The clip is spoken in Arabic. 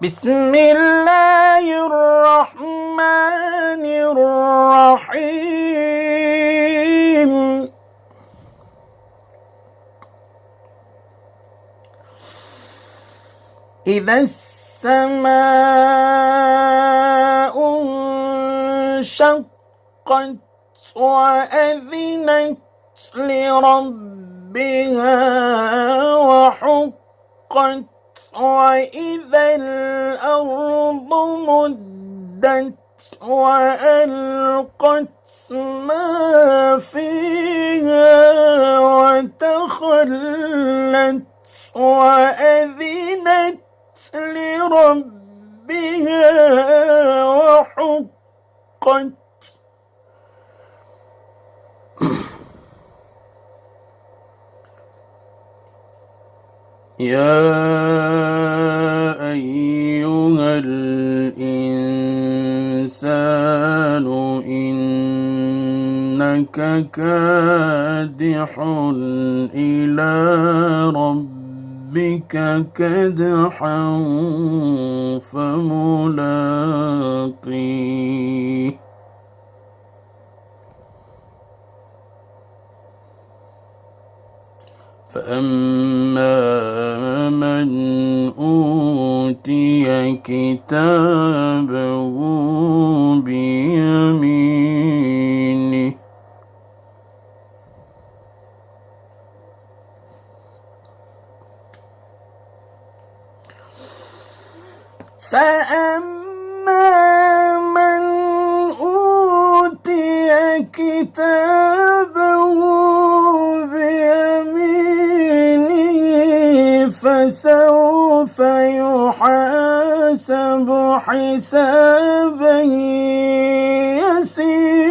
بسم الله الرحمن الرحيم. إذا السماء انشقت وأذنت لربها وحقت وإذا الأرض مدت وألقت ما فيها وتخلت وأذنت لربها وحقت. يا أيها الإنسان إنك كادح إلى ربك كدحا فملاقيه. فأما من أوتي كتابه بيمينه فسوف يحاسب حسابا يسيرا